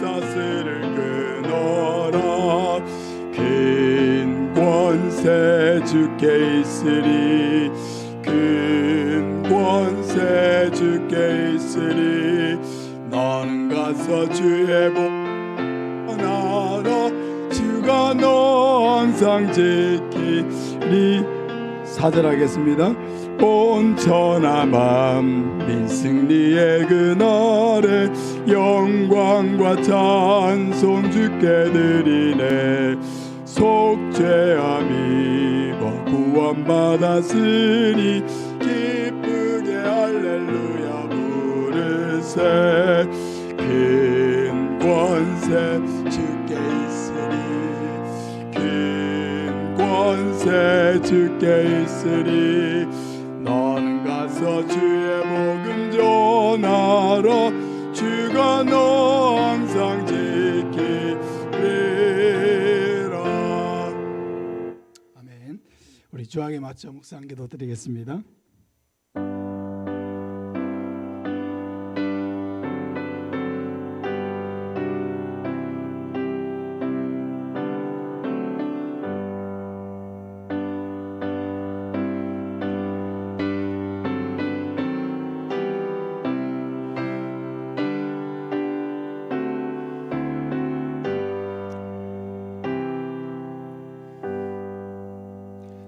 사슬을 끊어라. 큰 권세 주께 있으리. 큰 권세 주께 있으리. 너는 가서 주의 복 전하라. 주가 너 항상 지키리. 4절 하겠습니다. 온 천하 만민 승리의 그날에 영광과 찬송 주께 드리네. 속죄함이와 구원받았으니 기쁘게 할렐루야 부르세. 큰 권세 주께 있으리. 큰 권세 주께 있으리. 너는 가서 주의 복음 전하라. 주가 너 항상 지키리라. 아멘. 우리 주악에 맞춰 묵상 기도 드리겠습니다.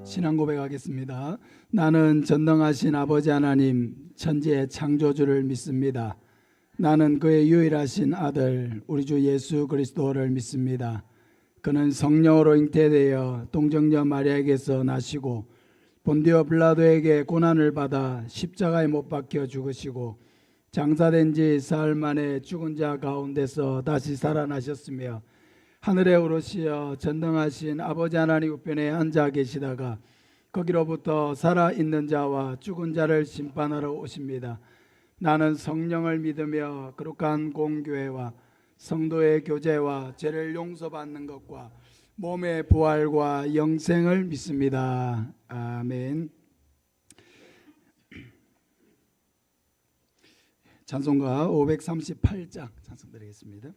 신앙 고백하겠습니다. 나는 전능하신 아버지 하나님 천지의 창조주를 믿습니다. 나는 그의 유일하신 아들 우리 주 예수 그리스도를 믿습니다. 그는 성령으로 잉태되어 동정녀 마리아에게서 나시고 본디오 빌라도에게 고난을 받아 십자가에 못 박혀 죽으시고 장사된 지 사흘 만에 죽은 자 가운데서 다시 살아나셨으며 하늘에 오르시어 전능하신 아버지 하나님 우편에 앉아 계시다가 거기로부터 살아있는 자와 죽은 자를 심판하러 오십니다. 나는 성령을 믿으며 거룩한 공교회와 성도의 교제와 죄를 용서받는 것과 몸의 부활과 영생을 믿습니다. 아멘. 찬송가 538장 찬송드리겠습니다.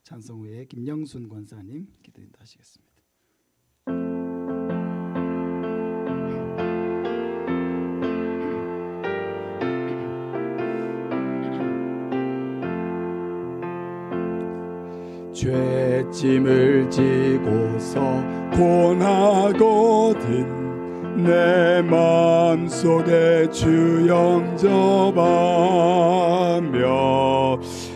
찬송 후에 김영순 권사님 기도 인도하시겠습니다. 죄짐을 지고서 고나거든 내 마음속에 주 영접하며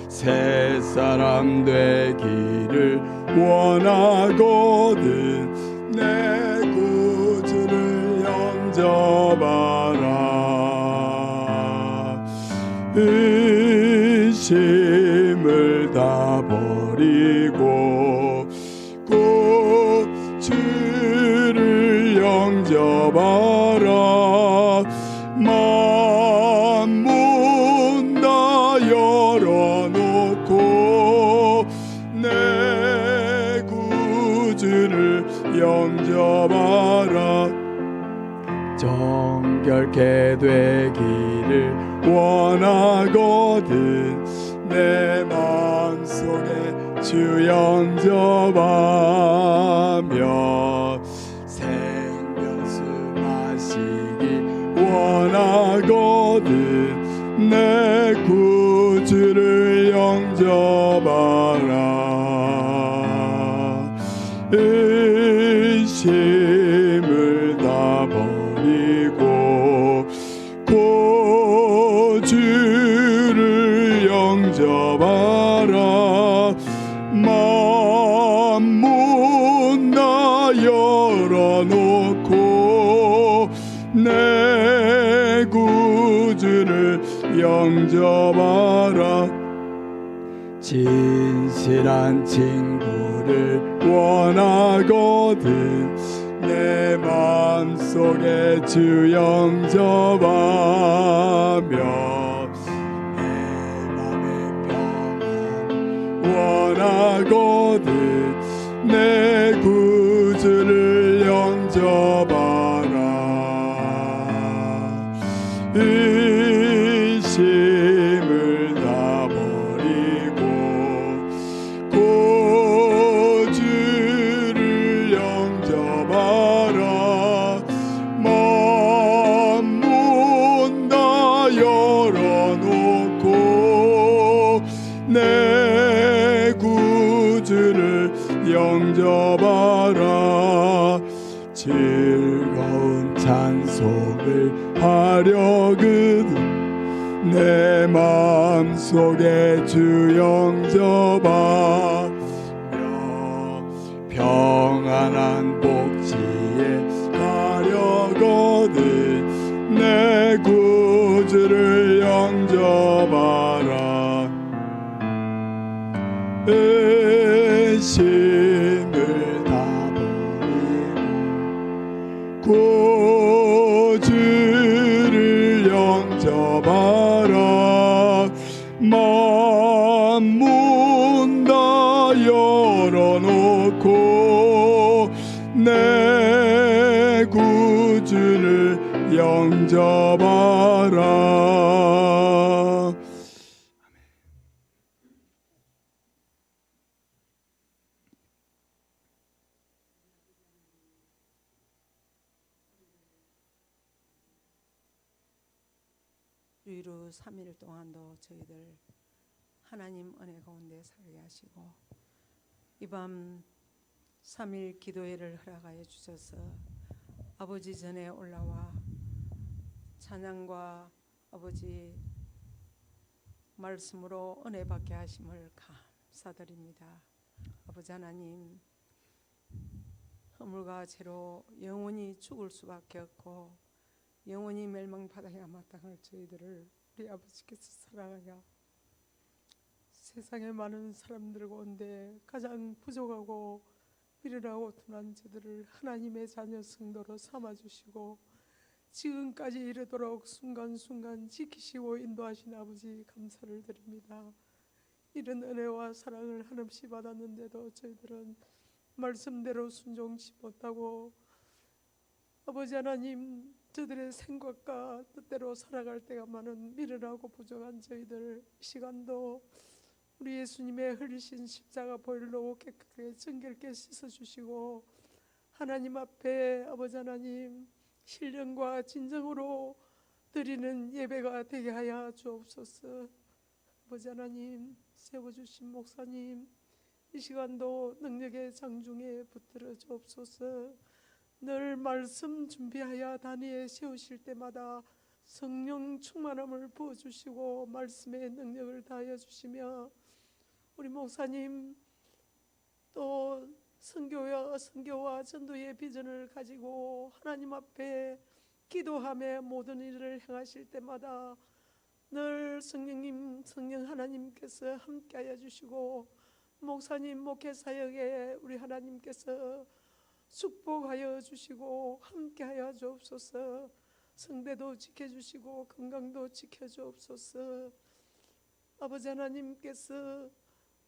새 사람 되기를 원하거든 내 구주를 영접하라. 의심을 다 버리고 곧 주를 영접하라. 만문 다 열어놓고 내 구주를 영접하라. 정결케 되기를 원하거든 내 마음속에 주 영접하며 생명수 마시기 원하거든 내 구주를 영접하라. 의심을 다 버리고 구주를 영접하라. 만문 다 열어놓고 내 구주를 영접하라. 진실한 친구를 원하거든 내 마음속에 주 영접하며 내 맘의 평안 원하거든 내 구주를 영접하라. 의심을 다 버리고 영접하라. 즐거운 찬송을 하려거든 내 마음속에 주 영접하며 평안한 복지에 가려거든 내 구주를 영접하라. 의심을 다 버리고 구주를 영접하라. 만문 다 열어놓고 내 구주를 영접하라. 주일후 3일 동안도 저희들 하나님 은혜 가운데 살게 하시고 이 밤 3일 기도회를 허락하여 주셔서 아버지 전에 올라와 찬양과 아버지 말씀으로 은혜 받게 하심을 감사드립니다. 아버지 하나님, 허물과 죄로 영원히 죽을 수밖에 없고 영원히 멸망받아야 마땅할 저희들을 우리 아버지께서 사랑하여 세상에 많은 사람들 가운데 가장 부족하고 미련하고 둔한 저들을 하나님의 자녀 성도로 삼아주시고 지금까지 이르도록 순간순간 지키시고 인도하신 아버지 감사를 드립니다. 이런 은혜와 사랑을 한없이 받았는데도 저희들은 말씀대로 순종치 못하고 아버지 하나님, 저들의 생각과 뜻대로 살아갈 때가 많은 미련하고 부족한 저희들 시간도 우리 예수님의 흘리신 십자가 보혈로 깨끗하게 정결케 씻어주시고 하나님 앞에 아버지 하나님 신령과 진정으로 드리는 예배가 되게 하여 주옵소서. 아버지 하나님, 세워주신 목사님 이 시간도 능력의 장중에 붙들어 주옵소서. 늘 말씀 준비하여 단위에 세우실 때마다 성령 충만함을 부어주시고 말씀의 능력을 다하여 주시며 우리 목사님 또 선교와 전도의 비전을 가지고 하나님 앞에 기도하며 모든 일을 행하실 때마다 늘 성령 하나님께서 함께하여 주시고 목사님 목회사역에 우리 하나님께서 축복하여 주시고 함께하여 주옵소서. 성대도 지켜주시고 건강도 지켜주옵소서. 아버지 하나님께서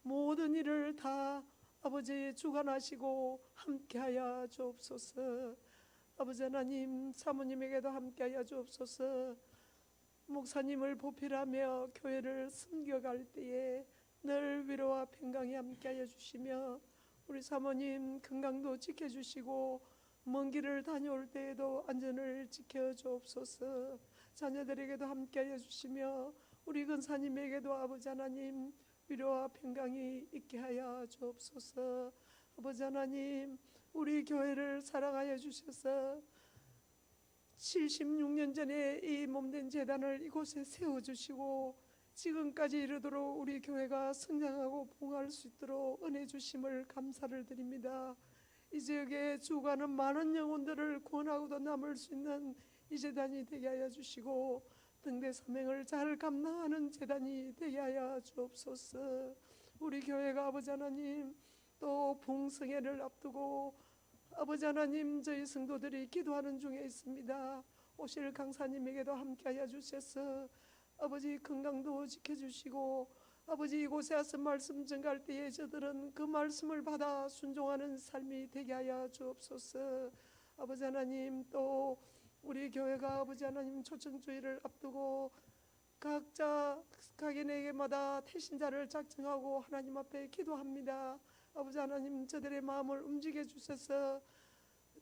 모든 일을 다 아버지 주관하시고 함께하여 주옵소서. 아버지 하나님, 사모님에게도 함께하여 주옵소서. 목사님을 보필하며 교회를 섬겨갈 때에 늘 위로와 평강이 함께하여 주시며 우리 사모님 건강도 지켜주시고 먼 길을 다녀올 때에도 안전을 지켜주옵소서. 자녀들에게도 함께하여 주시며 우리 근사님에게도 아버지 하나님 위로와 평강이 있게 하여 주옵소서. 아버지 하나님, 우리 교회를 사랑하여 주셔서 76년 전에 이 몸된 재단을 이곳에 세워주시고 지금까지 이르도록 우리 교회가 성장하고 부흥할 수 있도록 은혜 주심을 감사를 드립니다. 이 지역에 죽어가는 많은 영혼들을 구원하고도 남을 수 있는 이 재단이 되게 하여 주시고 등대 사명을 잘 감당하는 재단이 되게 하여 주옵소서. 우리 교회가 아버지 하나님 또 부흥성회를 앞두고 아버지 하나님 저희 성도들이 기도하는 중에 있습니다. 오실 강사님에게도 함께하여 주셔서 아버지 건강도 지켜주시고 아버지 이곳에 와서 말씀 전갈 때에 저들은 그 말씀을 받아 순종하는 삶이 되게 하여 주옵소서. 아버지 하나님 또 우리 교회가 아버지 하나님 초청주의를 앞두고 각자 각인에게마다 태신자를 작정하고 하나님 앞에 기도합니다. 아버지 하나님 저들의 마음을 움직여 주셔서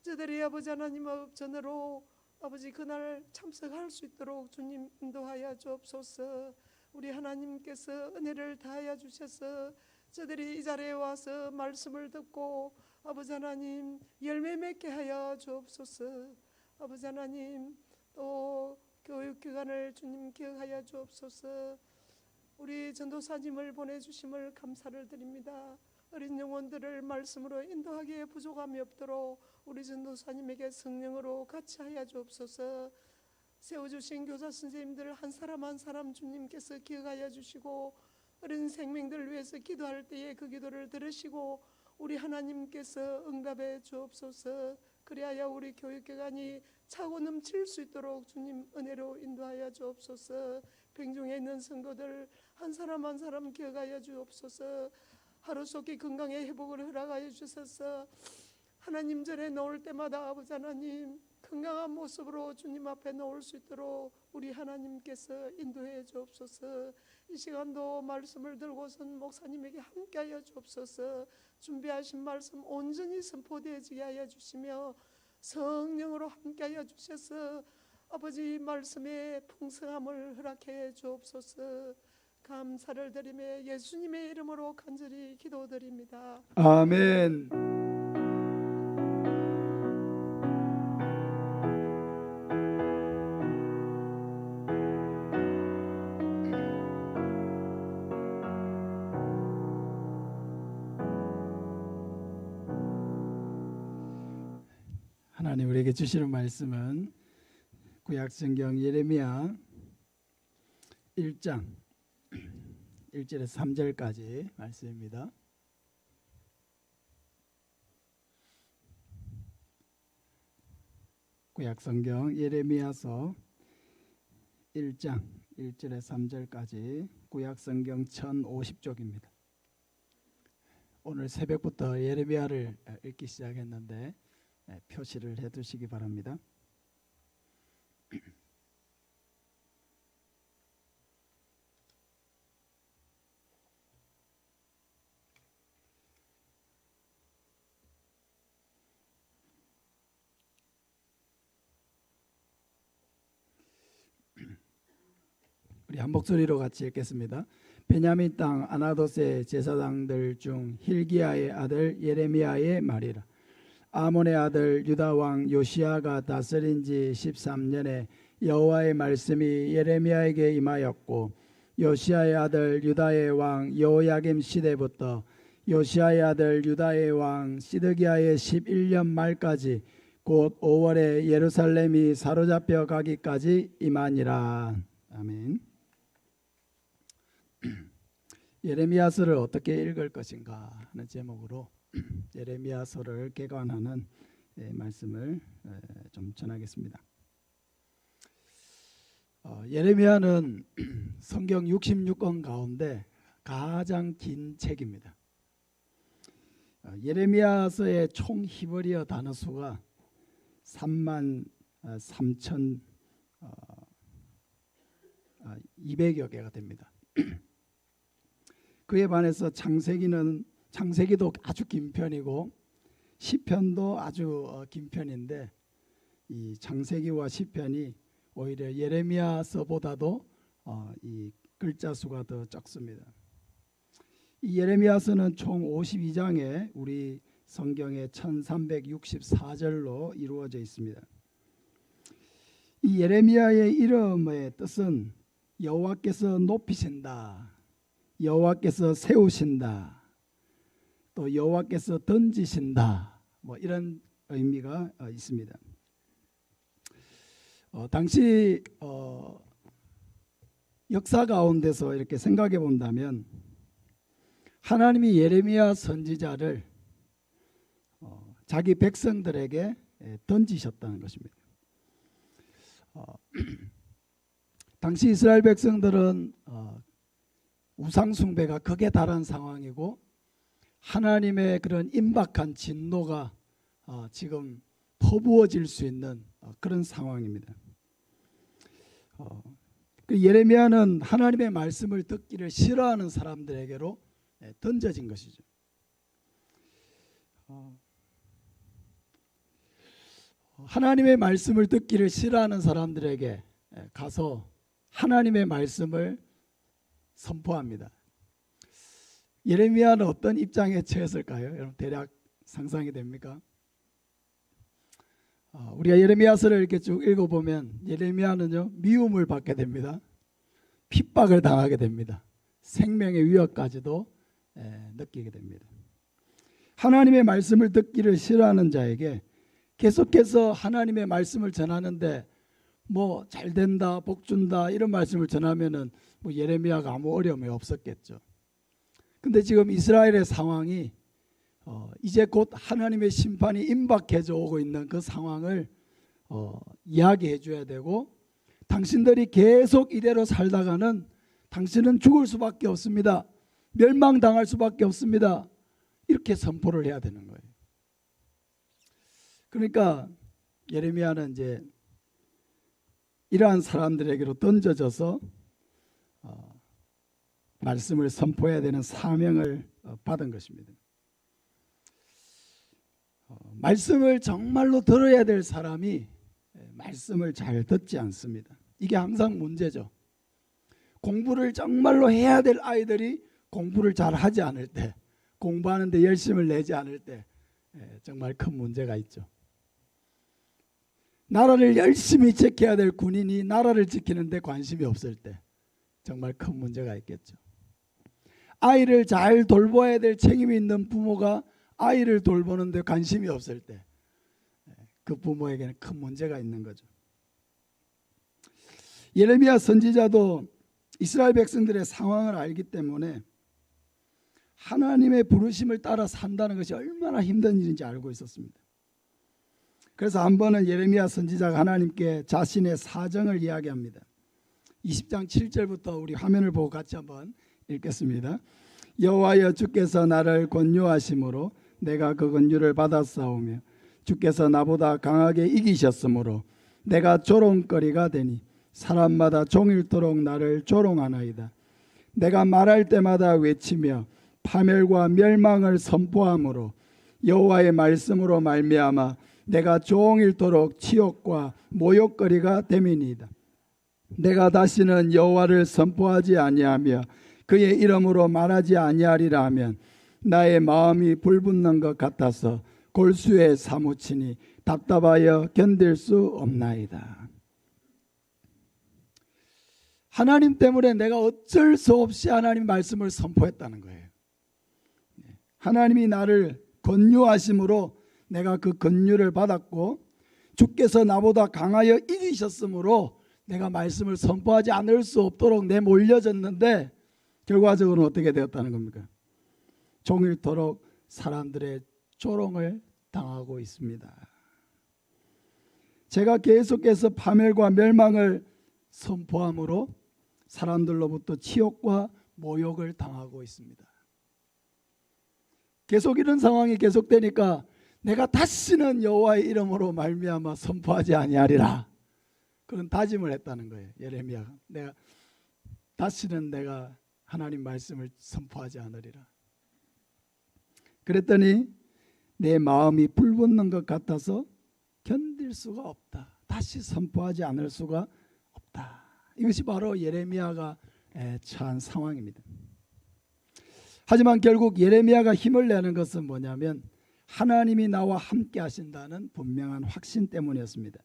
저들이 아버지 하나님의 전으로 아버지 그날 참석할 수 있도록 주님 인도하여 주옵소서. 우리 하나님께서 은혜를 다하여 주셔서 저들이 이 자리에 와서 말씀을 듣고 아버지 하나님 열매 맺게 하여 주옵소서. 아버지 하나님 또 교육기관을 주님 기억하여 주옵소서. 우리 전도사님을 보내주심을 감사를 드립니다. 어린 영혼들을 말씀으로 인도하기에 부족함이 없도록 우리 전도사님에게 성령으로 같이 하여 주옵소서. 세워주신 교사 선생님들 한 사람 한 사람 주님께서 기억하여 주시고 어린 생명들을 위해서 기도할 때에 그 기도를 들으시고 우리 하나님께서 응답해 주옵소서. 그리하여 우리 교육기관이 차고 넘칠 수 있도록 주님 은혜로 인도하여 주옵소서. 병중에 있는 성도들 한 사람 한 사람 기억하여 주옵소서. 하루속히 건강의 회복을 허락하여 주셔서 하나님 전에 나올 때마다 아버지 하나님 건강한 모습으로 주님 앞에 나올 수 있도록 우리 하나님께서 인도해 주옵소서. 이 시간도 말씀을 들고선 목사님에게 함께하여 주옵소서. 준비하신 말씀 온전히 선포되어지게 하여 주시며 성령으로 함께하여 주셔서 아버지 말씀의 풍성함을 허락해 주옵소서. 감사를 드리며 예수님의 이름으로 간절히 기도드립니다. 아멘. 하나님 우리에게 주시는 말씀은 구약성경 예레미야 1장 1절에서 3절까지 말씀입니다. 구약성경 예레미야서 1장 1절에서 3절까지 구약성경 1050쪽입니다. 오늘 새벽부터 예레미야를 읽기 시작했는데 표시를 해두시기 바랍니다. 우리 한 목소리로 같이 읽겠습니다. 베냐민 땅 아나돗의 제사장들 중 힐기야의 아들 예레미야의 말이라. 아몬의 아들 유다 왕 요시야가 다스린 지 13년에 여호와의 말씀이 예레미야에게 임하였고 요시야의 아들 유다의 왕 여호야김 시대부터 요시야의 아들 유다의 왕 시드기야의 11년 말까지 곧 5월에 예루살렘이 사로잡혀 가기까지 임하니라. 아멘. 예레미야서를 어떻게 읽을 것인가 하는 제목으로 예레미야서를 개관하는 말씀을 좀 전하겠습니다. 예레미야는 성경 66권 가운데 가장 긴 책입니다. 예레미야서의 총 히브리어 단어 수가 33,200여 개가 됩니다. 그에 반해서 창세기도 아주 긴 편이고 시편도 아주 긴 편인데 이 창세기와 시편이 오히려 예레미야서보다도 이 글자 수가 더 적습니다. 이 예레미야서는 총 52장에 우리 성경의 1364절로 이루어져 있습니다. 이 예레미야의 이름의 뜻은 여호와께서 높이신다, 여호와께서 세우신다, 또 여호와께서 던지신다, 뭐 이런 의미가 있습니다. 당시 역사 가운데서 이렇게 생각해 본다면 하나님이 예레미야 선지자를 자기 백성들에게 던지셨다는 것입니다. 당시 이스라엘 백성들은 우상 숭배가 극에 달한 상황이고 하나님의 그런 임박한 진노가 지금 퍼부어질 수 있는 그런 상황입니다. 그 예레미야는 하나님의 말씀을 듣기를 싫어하는 사람들에게로 던져진 것이죠. 하나님의 말씀을 듣기를 싫어하는 사람들에게 가서 하나님의 말씀을 선포합니다. 예레미야는 어떤 입장에 처했을까요? 여러분 대략 상상이 됩니까? 우리가 예레미야서를 이렇게 쭉 읽어보면 예레미야는요 미움을 받게 됩니다. 핍박을 당하게 됩니다. 생명의 위협까지도 느끼게 됩니다. 하나님의 말씀을 듣기를 싫어하는 자에게 계속해서 하나님의 말씀을 전하는데 뭐 잘된다, 복준다 이런 말씀을 전하면은 뭐 예레미야가 아무 어려움이 없었겠죠. 근데 지금 이스라엘의 상황이 이제 곧 하나님의 심판이 임박해져 오고 있는 그 상황을 이야기해 줘야 되고, 당신들이 계속 이대로 살다가는 당신은 죽을 수밖에 없습니다. 멸망당할 수밖에 없습니다. 이렇게 선포를 해야 되는 거예요. 그러니까 예레미야는 이제 이러한 사람들에게로 던져져서 말씀을 선포해야 되는 사명을 받은 것입니다. 말씀을 정말로 들어야 될 사람이 말씀을 잘 듣지 않습니다. 이게 항상 문제죠. 공부를 정말로 해야 될 아이들이 공부를 잘 하지 않을 때, 공부하는데 열심을 내지 않을 때 정말 큰 문제가 있죠. 나라를 열심히 지켜야 될 군인이 나라를 지키는데 관심이 없을 때 정말 큰 문제가 있겠죠. 아이를 잘 돌봐야 될 책임이 있는 부모가 아이를 돌보는데 관심이 없을 때 그 부모에게는 큰 문제가 있는 거죠. 예레미야 선지자도 이스라엘 백성들의 상황을 알기 때문에 하나님의 부르심을 따라 산다는 것이 얼마나 힘든 일인지 알고 있었습니다. 그래서 한 번은 예레미야 선지자가 하나님께 자신의 사정을 이야기합니다. 20장 7절부터 우리 화면을 보고 같이 한번 읽겠습니다. 여호와여, 주께서 나를 권유하심으로 내가 그 권유를 받았사오며 주께서 나보다 강하게 이기셨으므로 내가 조롱거리가 되니 사람마다 종일토록 나를 조롱하나이다. 내가 말할 때마다 외치며 파멸과 멸망을 선포함으로 여호와의 말씀으로 말미암아 내가 종일토록 치욕과 모욕거리가 됨이니이다. 내가 다시는 여호와를 선포하지 아니하며 그의 이름으로 말하지 아니하리라 하면 나의 마음이 불붙는 것 같아서 골수에 사무치니 답답하여 견딜 수 없나이다. 하나님 때문에 내가 어쩔 수 없이 하나님 말씀을 선포했다는 거예요. 하나님이 나를 권유하심으로 내가 그 권유를 받았고, 주께서 나보다 강하여 이기셨으므로 내가 말씀을 선포하지 않을 수 없도록 내몰려졌는데 결과적으로 어떻게 되었다는 겁니까? 종일토록 사람들의 조롱을 당하고 있습니다. 제가 계속해서 파멸과 멸망을 선포함으로 사람들로부터 치욕과 모욕을 당하고 있습니다. 계속 이런 상황이 계속되니까 내가 다시는 여호와의 이름으로 말미암아 선포하지 아니하리라, 그런 다짐을 했다는 거예요. 예레미야가 내가 다시는 내가 하나님 말씀을 선포하지 않으리라. 그랬더니 내 마음이 불붙는 것 같아서 견딜 수가 없다. 다시 선포하지 않을 수가 없다. 이것이 바로 예레미야가 처한 상황입니다. 하지만 결국 예레미야가 힘을 내는 것은 뭐냐면 하나님이 나와 함께 하신다는 분명한 확신 때문이었습니다.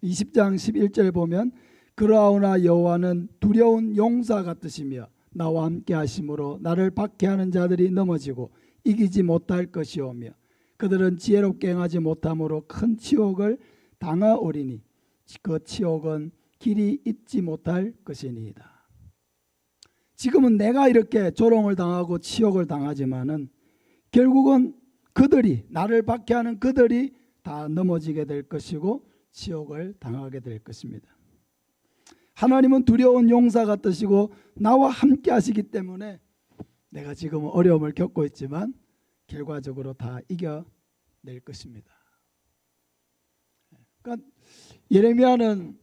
20장 11절 보면 그러하오나 여호와는 두려운 용사 같으시며 나와 함께 하심으로 나를 박해하는 자들이 넘어지고 이기지 못할 것이오며 그들은 지혜롭게 행하지 못함으로 큰 치욕을 당하오리니 그 치욕은 길이 잊지 못할 것이니이다. 지금은 내가 이렇게 조롱을 당하고 치욕을 당하지만은 결국은 그들이, 나를 박해하는 그들이 다 넘어지게 될 것이고 치욕을 당하게 될 것입니다. 하나님은 두려운 용사 같으시고 나와 함께 하시기 때문에 내가 지금 어려움을 겪고 있지만 결과적으로 다 이겨낼 것입니다. 그러니까 예레미야는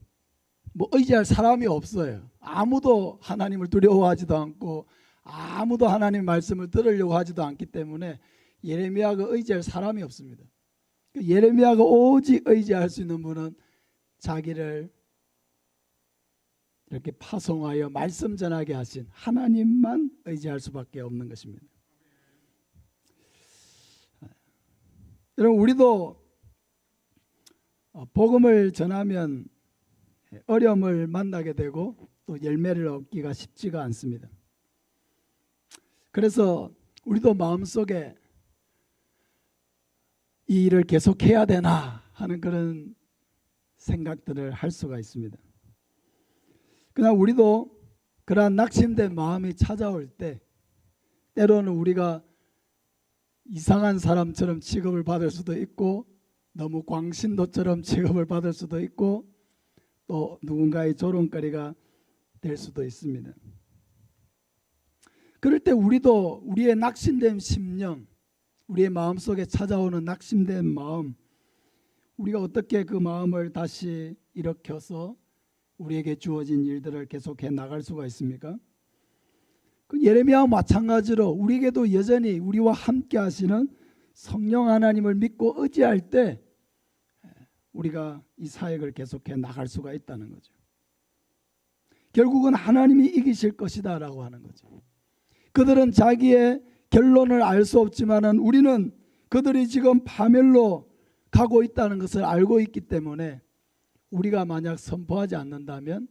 뭐 의지할 사람이 없어요. 아무도 하나님을 두려워하지도 않고 아무도 하나님 말씀을 들으려고 하지도 않기 때문에 예레미야가 의지할 사람이 없습니다. 예레미야가 오직 의지할 수 있는 분은 자기를 이렇게 파송하여 말씀 전하게 하신 하나님만 의지할 수밖에 없는 것입니다. 여러분 우리도 복음을 전하면 어려움을 만나게 되고 또 열매를 얻기가 쉽지가 않습니다. 그래서 우리도 마음속에 이 일을 계속해야 되나 하는 그런 생각들을 할 수가 있습니다. 그러나 우리도 그러한 낙심된 마음이 찾아올 때 때로는 우리가 이상한 사람처럼 취급을 받을 수도 있고 너무 광신도처럼 취급을 받을 수도 있고 또 누군가의 조롱거리가 될 수도 있습니다. 그럴 때 우리도 우리의 낙심된 심령, 우리의 마음속에 찾아오는 낙심된 마음, 우리가 어떻게 그 마음을 다시 일으켜서 우리에게 주어진 일들을 계속해 나갈 수가 있습니까? 그 예레미야와 마찬가지로 우리에게도 여전히 우리와 함께 하시는 성령 하나님을 믿고 의지할 때 우리가 이 사역을 계속해 나갈 수가 있다는 거죠. 결국은 하나님이 이기실 것이다 라고 하는 거죠. 그들은 자기의 결론을 알 수 없지만은 우리는 그들이 지금 파멸로 가고 있다는 것을 알고 있기 때문에 우리가 만약 선포하지 않는다면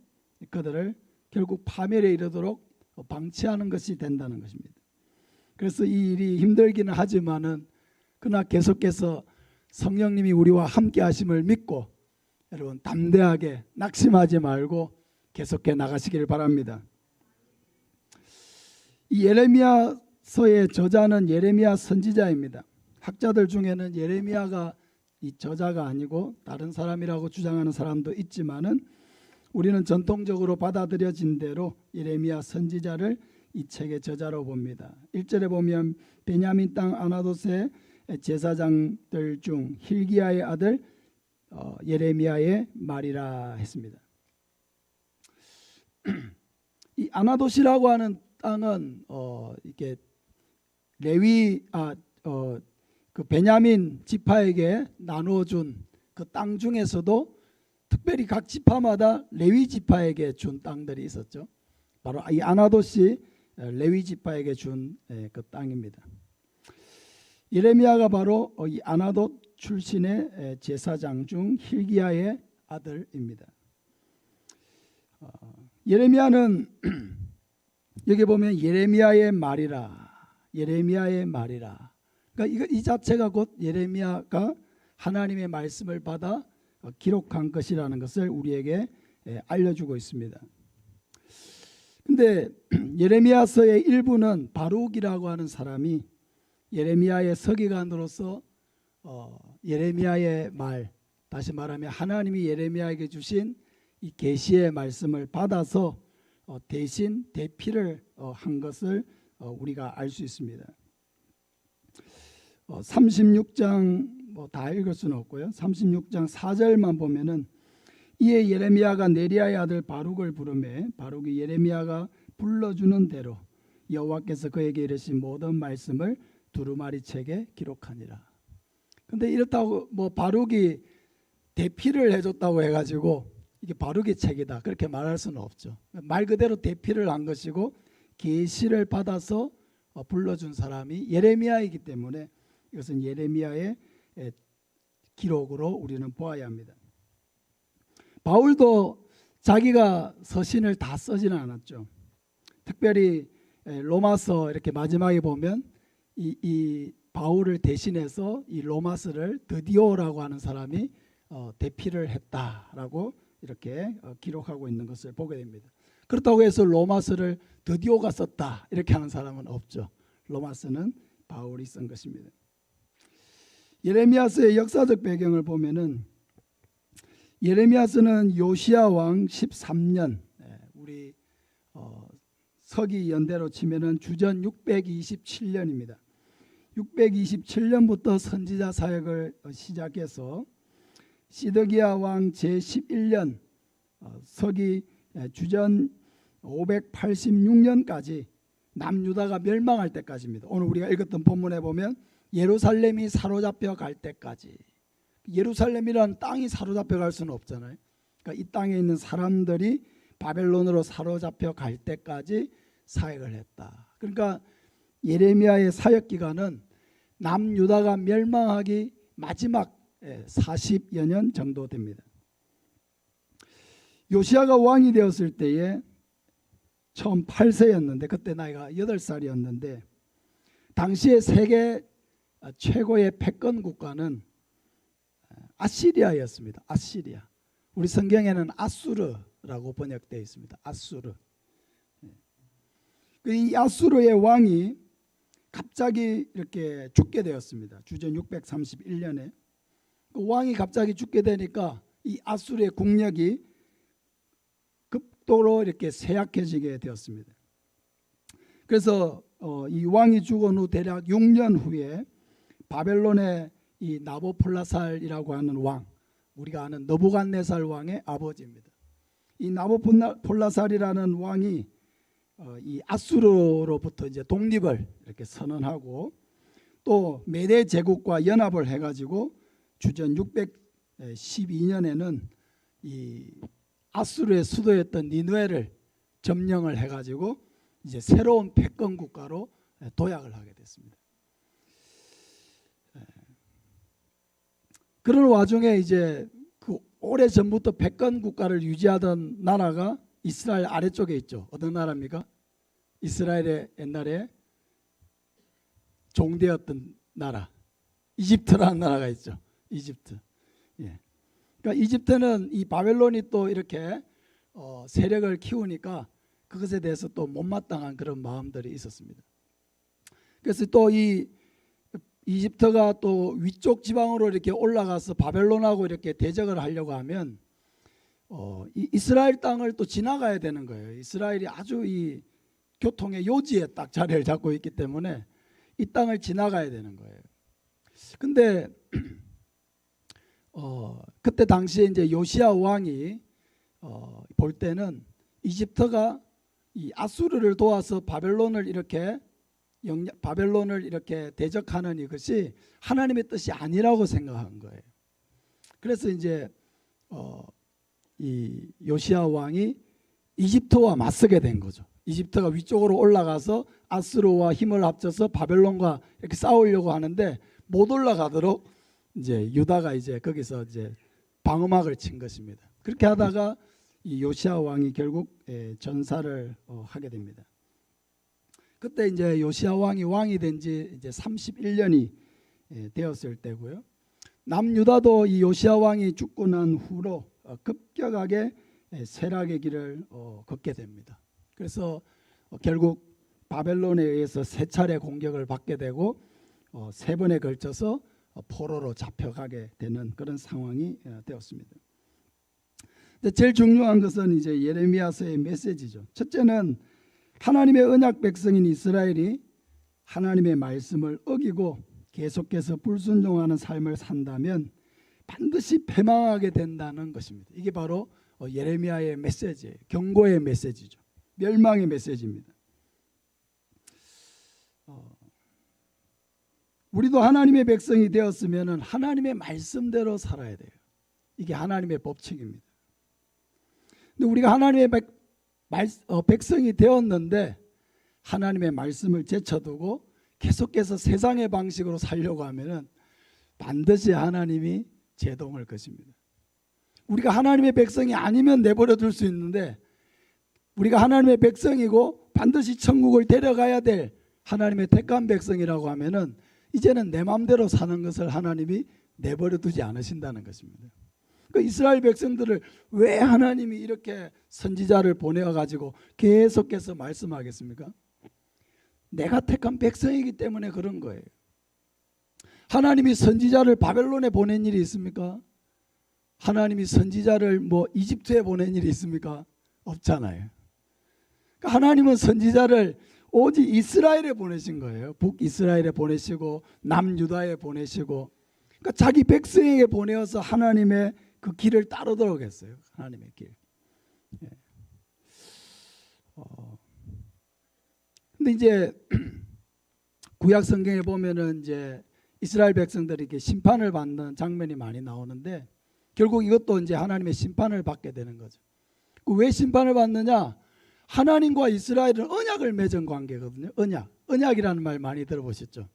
그들을 결국 파멸에 이르도록 방치하는 것이 된다는 것입니다. 그래서 이 일이 힘들기는 하지만은 그러나 계속해서 성령님이 우리와 함께 하심을 믿고 여러분 담대하게 낙심하지 말고 계속해 나가시기를 바랍니다. 이 예레미야서의 저자는 예레미야 선지자입니다. 학자들 중에는 예레미야가 이 저자가 아니고 다른 사람이라고 주장하는 사람도 있지만은 우리는 전통적으로 받아들여진 대로 예레미야 선지자를 이 책의 저자로 봅니다. 1절에 보면 베냐민 땅 아나돗의 제사장들 중 힐기야의 아들 예레미야의 말이라 했습니다. 이 아나돗이라고 하는 땅은 이게 그 베냐민 지파에게 나눠준 그 땅 중에서도 특별히 각 지파마다 레위 지파에게 준 땅들이 있었죠. 바로 이 아나돗이 레위 지파에게 준 그 땅입니다. 예레미야가 바로 이 아나돗 출신의 제사장 중 힐기야의 아들입니다. 예레미야는 여기 보면 예레미야의 말이라, 예레미야의 말이라. 그러니까 이 자체가 곧 예레미야가 하나님의 말씀을 받아 기록한 것이라는 것을 우리에게 알려주고 있습니다. 근데 예레미야서의 일부는 바룩이라고 하는 사람이 예레미야의 서기관으로서 예레미야의 말, 다시 말하면 하나님이 예레미야에게 주신 이 계시의 말씀을 받아서 대신 대피를 한 것을 우리가 알 수 있습니다. 36장 다 읽을 수는 없고요. 36장 4절만 보면은 이에 예레미야가 네리야의 아들 바룩을 부르매 바룩이 예레미야가 불러주는 대로 여호와께서 그에게 이르신 모든 말씀을 두루마리 책에 기록하니라. 근데 이렇다고 바룩이 대피를 해줬다고 해가지고 이게 바룩의 책이다 그렇게 말할 수는 없죠. 말 그대로 대피를 한 것이고 계시를 받아서 불러준 사람이 예레미야이기 때문에 이것은 예레미야의 기록으로 우리는 보아야 합니다. 바울도 자기가 서신을 다 쓰지는 않았죠. 특별히 로마서 이렇게 마지막에 보면 이 바울을 대신해서 이 로마서를 드디오라고 하는 사람이 대피를 했다라고 이렇게 기록하고 있는 것을 보게 됩니다. 그렇다고 해서 로마서를 드디오가 썼다 이렇게 하는 사람은 없죠. 로마서는 바울이 쓴 것입니다. 예레미야서의 역사적 배경을 보면은 예레미야서는 요시야 왕 13년 우리 서기 연대로 치면은 주전 627년입니다. 627년부터 선지자 사역을 시작해서 시드기야 왕 제11년 서기 주전 586년까지 남유다가 멸망할 때까지입니다. 오늘 우리가 읽었던 본문에 보면 예루살렘이 사로잡혀 갈 때까지, 예루살렘이라는 땅이 사로잡혀 갈 수는 없잖아요. 그러니까 이 땅에 있는 사람들이 바벨론으로 사로잡혀 갈 때까지 사역을 했다. 그러니까 예레미야의 사역 기간은 남유다가 멸망하기 마지막 40여 년 정도 됩니다. 요시야가 왕이 되었을 때에 처음 8세였는데 그때 나이가 8살이었는데 당시에 세계 최고의 패권 국가는 아시리아였습니다. 아시리아. 우리 성경에는 아수르라고 번역되어 있습니다. 아수르. 이 아수르의 왕이 갑자기 이렇게 죽게 되었습니다. 주전 631년에 그 왕이 갑자기 죽게 되니까 이 아수르의 국력이 극도로 이렇게 쇠약해지게 되었습니다. 그래서 이 왕이 죽은 후 대략 6년 후에 바벨론의 이 나보폴라살이라고 하는 왕, 우리가 아는 느부갓네살 왕의 아버지입니다. 이 나보폴라살이라는 왕이 이 아수르로부터 이제 독립을 이렇게 선언하고 또 메대 제국과 연합을 해가지고 주전 612년에는 이 아수르의 수도였던 니느웨를 점령을 해가지고 이제 새로운 패권 국가로 도약을 하게 됐습니다. 그런 와중에 이제 그 오래 전부터 패권 국가를 유지하던 나라가 이스라엘 아래쪽에 있죠. 어떤 나라입니까? 이스라엘의 옛날에 종되었던 나라, 이집트라는 나라가 있죠. 이집트. 예. 그러니까 이집트는 이 바벨론이 또 이렇게 세력을 키우니까 그것에 대해서 또 못마땅한 그런 마음들이 있었습니다. 그래서 또 이 이집트가 또 위쪽 지방으로 이렇게 올라가서 바벨론하고 이렇게 대적을 하려고 하면 이 이스라엘 땅을 또 지나가야 되는 거예요. 이스라엘이 아주 이 교통의 요지에 딱 자리를 잡고 있기 때문에 이 땅을 지나가야 되는 거예요. 근데 그때 당시에 이제 요시야 왕이 볼 때는 이집트가 이 아수르를 도와서 바벨론을 이렇게 대적하는 이것이 하나님의 뜻이 아니라고 생각한 거예요. 그래서 이제 이 요시야 왕이 이집트와 맞서게 된 거죠. 이집트가 위쪽으로 올라가서 아수르와 힘을 합쳐서 바벨론과 이렇게 싸우려고 하는데 못 올라가도록 이제 유다가 이제 거기서 이제 방어막을 친 것입니다. 그렇게 하다가 이 요시야 왕이 결국 전사를 하게 됩니다. 그때 이제 요시야 왕이 된 지 이제 31년이 되었을 때고요. 남유다도 이 요시야 왕이 죽고 난 후로 급격하게 쇠락의 길을 걷게 됩니다. 그래서 결국 바벨론에 의해서 세 차례 공격을 받게 되고 세 번에 걸쳐서 포로로 잡혀가게 되는 그런 상황이 되었습니다. 제일 중요한 것은 이제 예레미야서의 메시지죠. 첫째는 하나님의 언약 백성인 이스라엘이 하나님의 말씀을 어기고 계속해서 불순종하는 삶을 산다면 반드시 패망하게 된다는 것입니다. 이게 바로 예레미야의 메시지예요. 경고의 메시지죠. 멸망의 메시지입니다. 우리도 하나님의 백성이 되었으면 하나님의 말씀대로 살아야 돼요. 이게 하나님의 법칙입니다. 근데 우리가 하나님의 백성이 되었는데 하나님의 말씀을 제쳐두고 계속해서 세상의 방식으로 살려고 하면은 반드시 하나님이 제동할 것입니다. 우리가 하나님의 백성이 아니면 내버려 둘 수 있는데 우리가 하나님의 백성이고 반드시 천국을 데려가야 될 하나님의 택한 백성이라고 하면은 이제는 내 마음대로 사는 것을 하나님이 내버려 두지 않으신다는 것입니다. 그 이스라엘 백성들을 왜 하나님이 이렇게 선지자를 보내가지고 계속해서 말씀하겠습니까? 내가 택한 백성이기 때문에 그런 거예요. 하나님이 선지자를 바벨론에 보낸 일이 있습니까? 하나님이 선지자를 이집트에 보낸 일이 있습니까? 없잖아요. 그러니까 하나님은 선지자를 오직 이스라엘에 보내신 거예요. 북이스라엘에 보내시고 남유다에 보내시고 그러니까 자기 백성에게 보내어서 하나님의 그 길을 따르도록 했어요. 하나님의 길. 근데 이제 구약 성경에 보면은 이제 이스라엘 백성들이 이렇게 심판을 받는 장면이 많이 나오는데 결국 이것도 이제 하나님의 심판을 받게 되는 거죠. 왜 심판을 받느냐? 하나님과 이스라엘은 언약을 맺은 관계거든요. 언약이라는 말 많이 들어보셨죠?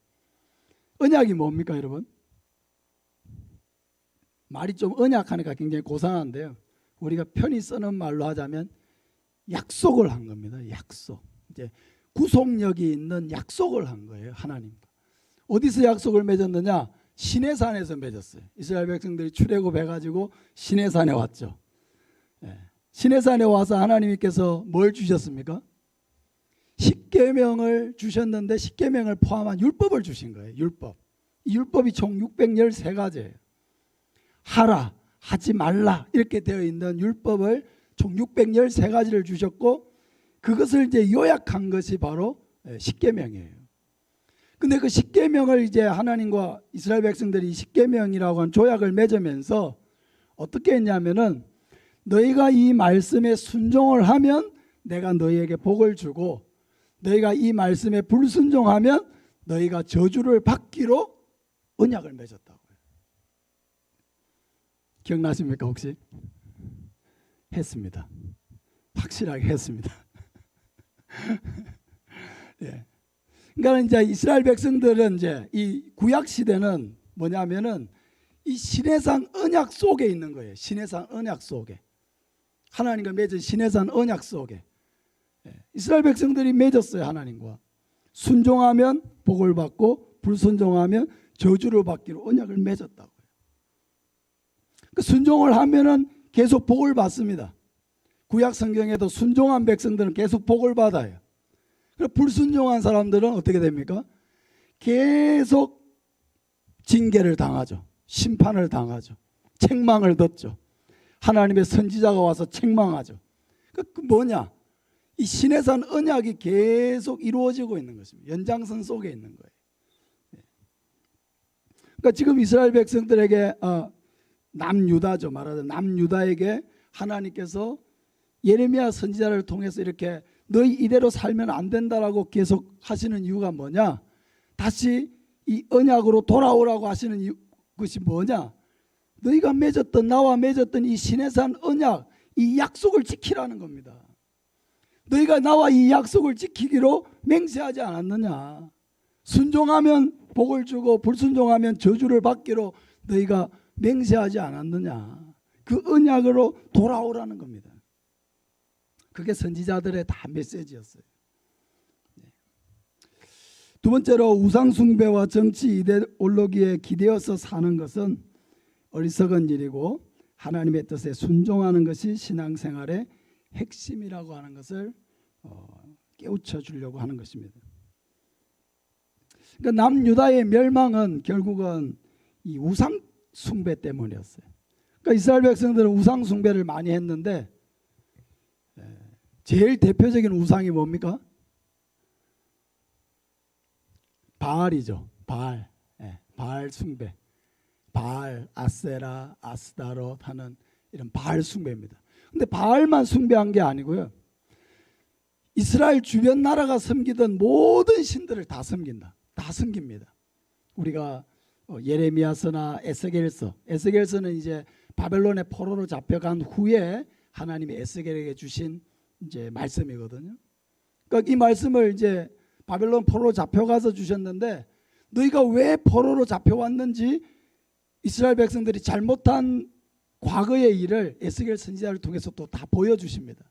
언약이 뭡니까, 여러분? 말이 좀 언약하니까 굉장히 고상한데요. 우리가 편히 쓰는 말로 하자면 약속을 한 겁니다. 약속. 이제 구속력이 있는 약속을 한 거예요. 하나님과. 어디서 약속을 맺었느냐? 시내산에서 맺었어요. 이스라엘 백성들이 출애굽해가지고 시내산에 왔죠. 시내산에 와서 하나님께서 뭘 주셨습니까? 십계명을 주셨는데 십계명을 포함한 율법을 주신 거예요. 율법. 이 율법이 총 613가지예요. 하라, 하지 말라 이렇게 되어 있는 율법을 총 613가지를 주셨고 그것을 이제 요약한 것이 바로 십계명이에요. 근데 그 십계명을 이제 하나님과 이스라엘 백성들이 십계명이라고 한 조약을 맺으면서 어떻게 했냐면은 너희가 이 말씀에 순종을 하면 내가 너희에게 복을 주고 너희가 이 말씀에 불순종하면 너희가 저주를 받기로 언약을 맺었다고요. 기억나십니까 혹시? 했습니다. 확실하게 했습니다. 예. 그러니까 이제 이스라엘 백성들은 이제 이 구약 시대는 뭐냐면은 이 시내산 언약 속에 있는 거예요. 시내산 언약 속에. 하나님과 맺은 시내산 언약 속에. 이스라엘 백성들이 맺었어요. 하나님과. 순종하면 복을 받고 불순종하면 저주를 받기로 언약을 맺었다고요. 그 순종을 하면은 계속 복을 받습니다. 구약 성경에도 순종한 백성들은 계속 복을 받아요. 그리고 불순종한 사람들은 어떻게 됩니까? 계속 징계를 당하죠. 심판을 당하죠. 책망을 듣죠. 하나님의 선지자가 와서 책망하죠. 그 뭐냐? 이 시내산 언약이 계속 이루어지고 있는 것입니다. 연장선 속에 있는 거예요. 그러니까 지금 이스라엘 백성들에게 남유다죠. 말하자면 남유다에게 하나님께서 예레미야 선지자를 통해서 이렇게 너희 이대로 살면 안 된다라고 계속 하시는 이유가 뭐냐? 다시 이 언약으로 돌아오라고 하시는 것이 뭐냐? 너희가 맺었던 나와 맺었던 이 시내산 언약, 이 약속을 지키라는 겁니다. 너희가 나와 이 약속을 지키기로 맹세하지 않았느냐? 순종하면 복을 주고 불순종하면 저주를 받기로 너희가 맹세하지 않았느냐? 그 언약으로 돌아오라는 겁니다. 그게 선지자들의 다 메시지였어요. 두 번째로 우상숭배와 정치 이데올로기에 기대어서 사는 것은 어리석은 일이고 하나님의 뜻에 순종하는 것이 신앙생활의 핵심이라고 하는 것을 깨우쳐 주려고 하는 것입니다. 그러니까 남유다의 멸망은 결국은 이 우상숭배 때문이었어요. 그러니까 이스라엘 백성들은 우상숭배를 많이 했는데 제일 대표적인 우상이 뭡니까? 바알이죠. 바알. 바알 숭배. 바알, 아세라, 아스다롯 하는 이런 바알 숭배입니다. 근데 바알만 숭배한 게 아니고요. 이스라엘 주변 나라가 섬기던 모든 신들을 다 섬긴다. 다 섬깁니다. 우리가 예레미야서나 에스겔서는 이제 바벨론의 포로로 잡혀간 후에 하나님이 에스겔에게 주신 이제 말씀이거든요. 그러니까 이 말씀을 이제 바벨론 포로로 잡혀가서 주셨는데 너희가 왜 포로로 잡혀왔는지 이스라엘 백성들이 잘못한 과거의 일을 에스겔 선지자를 통해서 또 다 보여주십니다.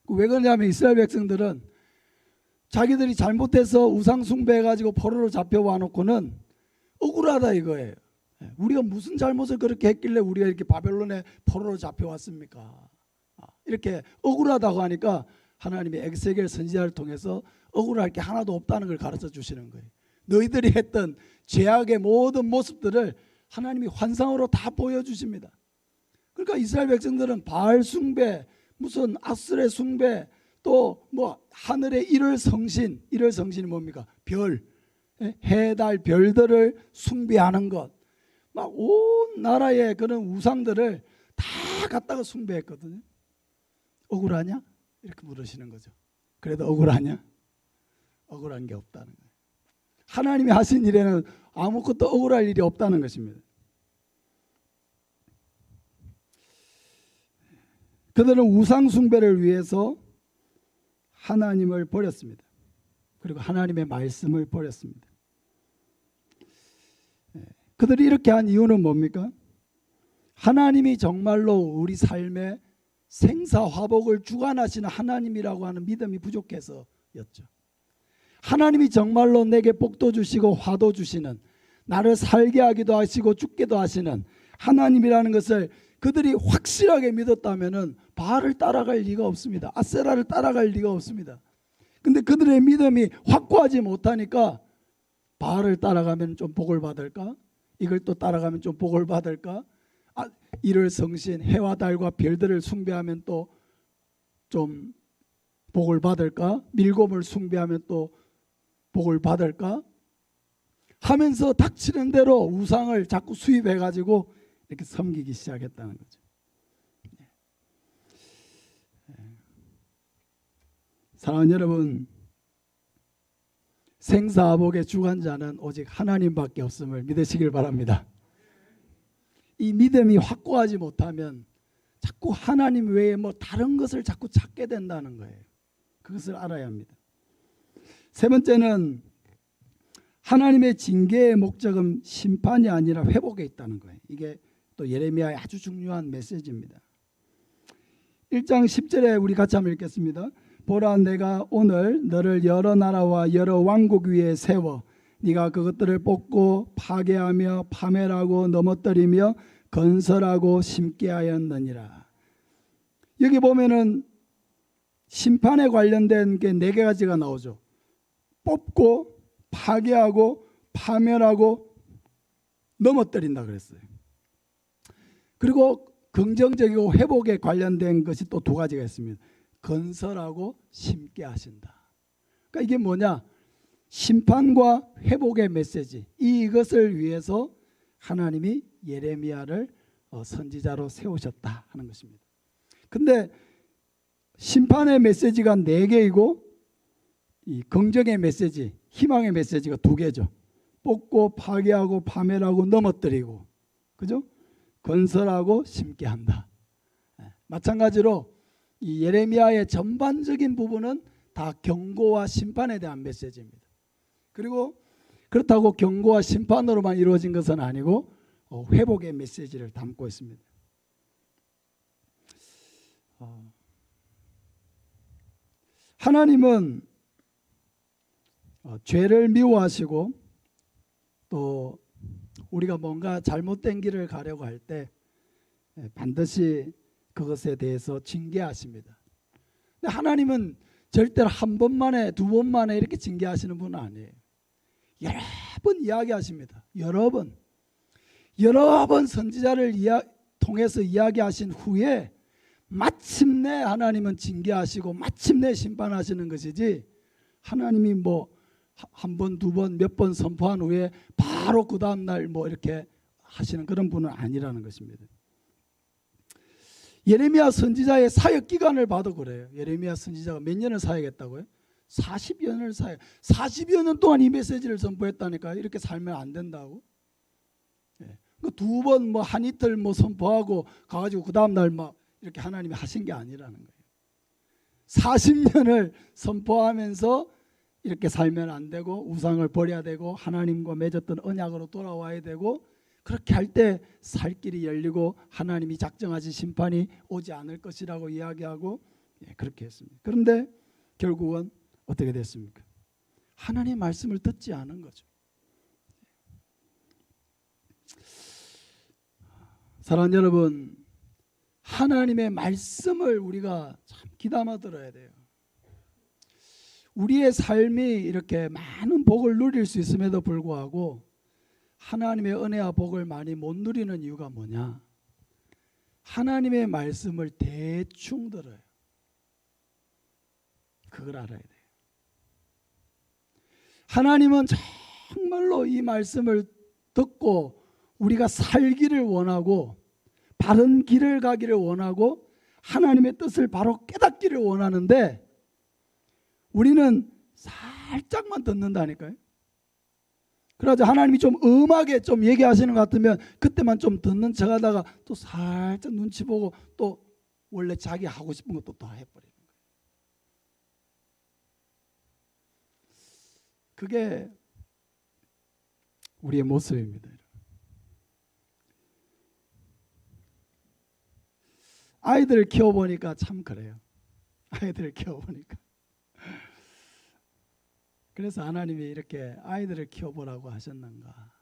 왜 그러냐면 이스라엘 백성들은 자기들이 잘못해서 우상 숭배해가지고 포로로 잡혀와 놓고는 억울하다 이거예요. 우리가 무슨 잘못을 그렇게 했길래 우리가 이렇게 바벨론에 포로로 잡혀왔습니까? 이렇게 억울하다고 하니까 하나님이 에스겔 선지자를 통해서 억울할 게 하나도 없다는 걸 가르쳐 주시는 거예요. 너희들이 했던 죄악의 모든 모습들을 하나님이 환상으로 다 보여주십니다. 그러니까 이스라엘 백성들은 바알 숭배, 무슨 아스레 숭배, 또 뭐 하늘의 일월 성신이 뭡니까? 별, 해, 달, 별들을 숭배하는 것, 막 온 나라의 그런 우상들을 다 갖다가 숭배했거든요. 억울하냐? 이렇게 물으시는 거죠. 그래도 억울하냐? 억울한 게 없다는 거예요. 하나님이 하신 일에는 아무것도 억울할 일이 없다는 것입니다. 그들은 우상 숭배를 위해서 하나님을 버렸습니다. 그리고 하나님의 말씀을 버렸습니다. 그들이 이렇게 한 이유는 뭡니까? 하나님이 정말로 우리 삶의 생사화복을 주관하시는 하나님이라고 하는 믿음이 부족해서였죠. 하나님이 정말로 내게 복도 주시고 화도 주시는, 나를 살게 하기도 하시고 죽게도 하시는 하나님이라는 것을 그들이 확실하게 믿었다면 바알을 따라갈 리가 없습니다. 아세라를 따라갈 리가 없습니다. 근데 그들의 믿음이 확고하지 못하니까 바알을 따라가면 좀 복을 받을까? 이걸 또 따라가면 좀 복을 받을까? 이를 성신 해와 달과 별들을 숭배하면 또 좀 복을 받을까? 밀곰을 숭배하면 또 복을 받을까? 하면서 닥치는 대로 우상을 자꾸 수입해 가지고 이렇게 섬기기 시작했다는 거죠. 사랑하는 여러분, 생사화복의 주관자는 오직 하나님밖에 없음을 믿으시길 바랍니다. 이 믿음이 확고하지 못하면 자꾸 하나님 외에 뭐 다른 것을 자꾸 찾게 된다는 거예요. 그것을 알아야 합니다. 세 번째는 하나님의 징계의 목적은 심판이 아니라 회복에 있다는 거예요. 이게 또 예레미야의 아주 중요한 메시지입니다. 1장 10절에 우리 같이 한번 읽겠습니다. 보라, 내가 오늘 너를 여러 나라와 여러 왕국 위에 세워 네가 그것들을 뽑고 파괴하며 파멸하고 넘어뜨리며 건설하고 심게 하였느니라. 여기 보면은 심판에 관련된 게 4가지가 나오죠. 뽑고 파괴하고 파멸하고 넘어뜨린다 그랬어요. 그리고 긍정적이고 회복에 관련된 것이 또 2가지가 있습니다. 건설하고 심게 하신다. 그러니까 이게 뭐냐? 심판과 회복의 메시지, 이것을 위해서 하나님이 예레미야를 선지자로 세우셨다 하는 것입니다. 근데 심판의 메시지가 4개이고 이 긍정의 메시지, 희망의 메시지가 2개죠. 뽑고 파괴하고 파멸하고 넘어뜨리고, 그죠? 건설하고 심게 한다. 마찬가지로 이 예레미야의 전반적인 부분은 다 경고와 심판에 대한 메시지입니다. 그리고 그렇다고 경고와 심판으로만 이루어진 것은 아니고 회복의 메시지를 담고 있습니다. 하나님은 죄를 미워하시고 또 우리가 뭔가 잘못된 길을 가려고 할 때 반드시 그것에 대해서 징계하십니다. 근데 하나님은 절대로 한 번만에 2번만에 이렇게 징계하시는 분은 아니에요. 여러 번 이야기하십니다. 여러 번 선지자를 통해서 이야기하신 후에 마침내 하나님은 징계하시고 마침내 심판하시는 것이지, 하나님이 뭐 한 번, 2번, 몇 번 선포한 후에 바로 그 다음 날 뭐 이렇게 하시는 그런 분은 아니라는 것입니다. 예레미야 선지자의 사역 기간을 봐도 그래요. 예레미야 선지자가 몇 년을 사역했다고요? 40여 년을 40여 년 동안 이 메시지를 선포했다니까요. 이렇게 살면 안 된다고. 2번 뭐 한 이틀 뭐 선포하고 가가지고 그 다음 날 막 이렇게 하나님이 하신 게 아니라는 거예요. 40년을 선포하면서 이렇게 살면 안 되고 우상을 버려야 되고 하나님과 맺었던 언약으로 돌아와야 되고, 그렇게 할 때 살 길이 열리고 하나님이 작정하신 심판이 오지 않을 것이라고 이야기하고 그렇게 했습니다. 그런데 결국은 어떻게 됐습니까? 하나님의 말씀을 듣지 않은 거죠. 사랑하는 여러분, 하나님의 말씀을 우리가 참 귀담아 들어야 돼요. 우리의 삶이 이렇게 많은 복을 누릴 수 있음에도 불구하고 하나님의 은혜와 복을 많이 못 누리는 이유가 뭐냐? 하나님의 말씀을 대충 들어요. 그걸 알아야 돼요. 하나님은 정말로 이 말씀을 듣고 우리가 살기를 원하고 바른 길을 가기를 원하고 하나님의 뜻을 바로 깨닫기를 원하는데, 우리는 살짝만 듣는다니까요. 그러자 하나님이 좀 음하게 좀 얘기하시는 것 같으면 그때만 좀 듣는 척 하다가 또 살짝 눈치 보고 또 원래 자기 하고 싶은 것도 다 해버리는 거예요. 그게 우리의 모습입니다. 아이들을 키워보니까 참 그래요. 아이들을 키워보니까. 그래서 하나님이 이렇게 아이들을 키워보라고 하셨는가.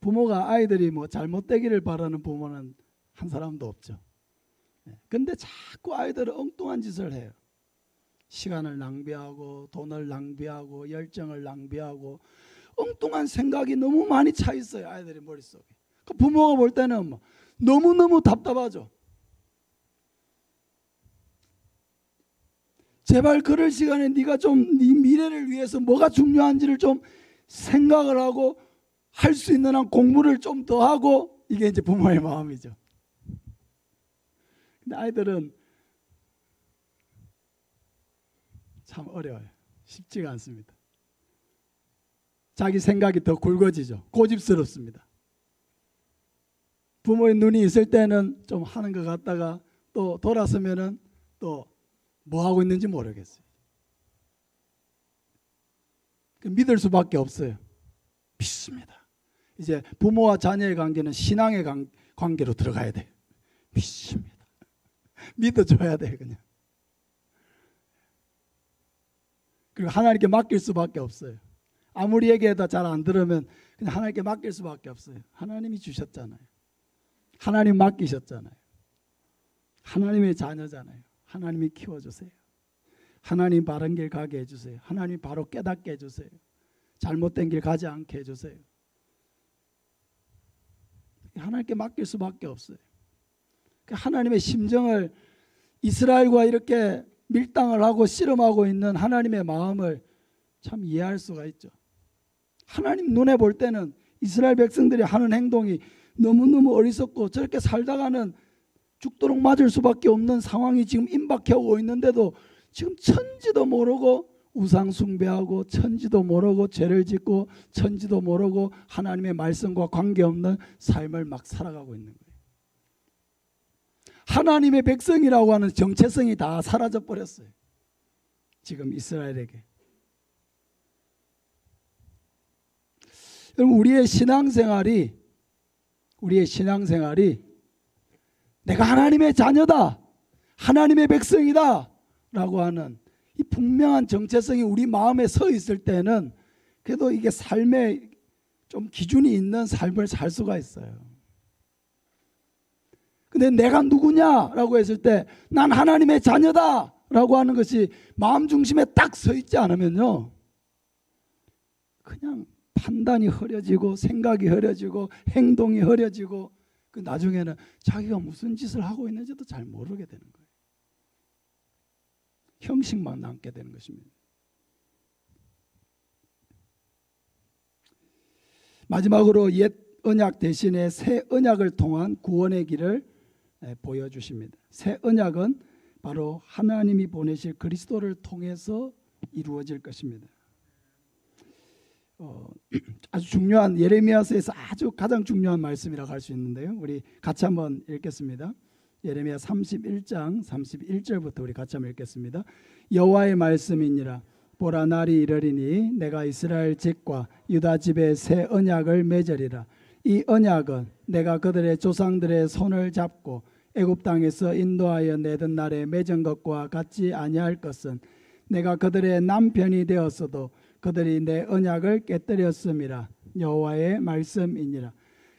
부모가 아이들이 뭐 잘못되기를 바라는 부모는 한 사람도 없죠. 근데 자꾸 아이들은 엉뚱한 짓을 해요. 시간을 낭비하고 돈을 낭비하고 열정을 낭비하고 엉뚱한 생각이 너무 많이 차 있어요. 아이들의 머릿속에. 그 부모가 볼 때는 너무너무 답답하죠. 제발 그럴 시간에 네가 좀 네 미래를 위해서 뭐가 중요한지를 좀 생각을 하고 할 수 있는 한 공부를 좀 더 하고, 이게 이제 부모의 마음이죠. 근데 아이들은 참 어려워요. 쉽지가 않습니다. 자기 생각이 더 굵어지죠. 고집스럽습니다. 부모의 눈이 있을 때는 좀 하는 것 같다가 또 돌아서면은 또 뭐 하고 있는지 모르겠어요. 믿을 수밖에 없어요. 믿습니다. 이제 부모와 자녀의 관계는 신앙의 관계로 들어가야 돼요. 믿습니다. 믿어줘야 돼요. 그냥. 그리고 하나님께 맡길 수밖에 없어요. 아무리 얘기해도 잘 안 들으면 그냥 하나님께 맡길 수밖에 없어요. 하나님이 주셨잖아요. 하나님 맡기셨잖아요. 하나님의 자녀잖아요. 하나님이 키워주세요. 하나님 바른 길 가게 해주세요. 하나님 바로 깨닫게 해주세요. 잘못된 길 가지 않게 해주세요. 하나님께 맡길 수밖에 없어요. 하나님의 심정을, 이스라엘과 이렇게 밀당을 하고 씨름하고 있는 하나님의 마음을 참 이해할 수가 있죠. 하나님 눈에 볼 때는 이스라엘 백성들이 하는 행동이 너무너무 어리석고 저렇게 살다가는 죽도록 맞을 수밖에 없는 상황이 지금 임박해 오고 있는데도 지금 천지도 모르고 우상 숭배하고 천지도 모르고 죄를 짓고 천지도 모르고 하나님의 말씀과 관계없는 삶을 막 살아가고 있는 거예요. 하나님의 백성이라고 하는 정체성이 다 사라져 버렸어요. 지금 이스라엘에게. 여러분, 우리의 신앙생활이 내가 하나님의 자녀다, 하나님의 백성이다 라고 하는 이 분명한 정체성이 우리 마음에 서 있을 때는 그래도 이게 삶에 좀 기준이 있는 삶을 살 수가 있어요. 근데 내가 누구냐라고 했을 때 난 하나님의 자녀다 라고 하는 것이 마음 중심에 딱 서 있지 않으면요, 그냥 판단이 흐려지고 생각이 흐려지고 행동이 흐려지고 그 나중에는 자기가 무슨 짓을 하고 있는지도 잘 모르게 되는 거예요. 형식만 남게 되는 것입니다. 마지막으로 옛 언약 대신에 새 언약을 통한 구원의 길을 보여주십니다. 새 언약은 바로 하나님이 보내실 그리스도를 통해서 이루어질 것입니다. 아주 중요한, 예레미야서에서 아주 가장 중요한 말씀이라고 할 수 있는데요. 우리 같이 한번 읽겠습니다. 예레미야 31장 31절부터 우리 같이 한번 읽겠습니다. 여호와의 말씀이니라. 보라, 날이 이르리니 내가 이스라엘 집과 유다 집에 새 언약을 맺으리라. 이 언약은 내가 그들의 조상들의 손을 잡고 애굽 땅에서 인도하여 내던 날에 맺은 것과 같지 아니할 것은, 내가 그들의 남편이 되었어도 그들이 내 언약을 깨뜨렸음이라. 여호와의 말씀이니라.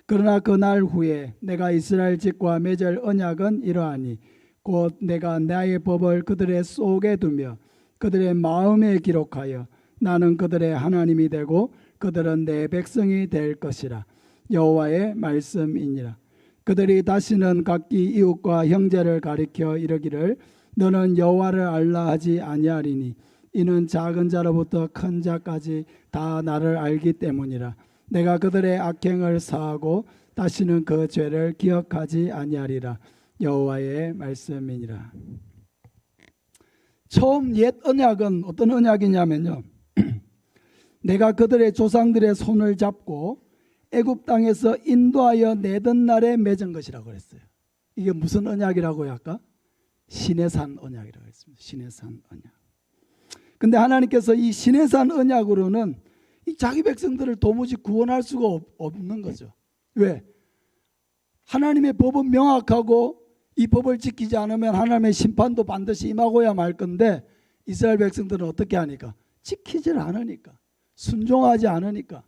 그러나 그 날 후에 내가 이스라엘 집과 맺을 언약은 이러하니, 곧 내가 나의 법을 그들의 속에 두며 그들의 마음에 기록하여 나는 그들의 하나님이 되고 그들은 내 백성이 될 것이라. 여호와의 말씀이니라. 그들이 다시는 각기 이웃과 형제를 가리켜 이르기를 너는 여호와를 알라 하지 아니하리니, 이는 작은 자로부터 큰 자까지 다 나를 알기 때문이라. 내가 그들의 악행을 사하고 다시는 그 죄를 기억하지 아니하리라. 여호와의 말씀이니라. 처음 옛 언약은 어떤 언약이냐면요, 내가 그들의 조상들의 손을 잡고 애굽 땅에서 인도하여 내던 날에 맺은 것이라고 그랬어요. 이게 무슨 언약이라고요? 아까 시내산 언약이라고 했습니다. 시내산 언약. 근데 하나님께서 이 시내산 언약으로는 이 자기 백성들을 도무지 구원할 수가 없는 거죠. 왜? 하나님의 법은 명확하고 이 법을 지키지 않으면 하나님의 심판도 반드시 임하고야 말 건데 이스라엘 백성들은 어떻게 하니까? 지키질 않으니까, 순종하지 않으니까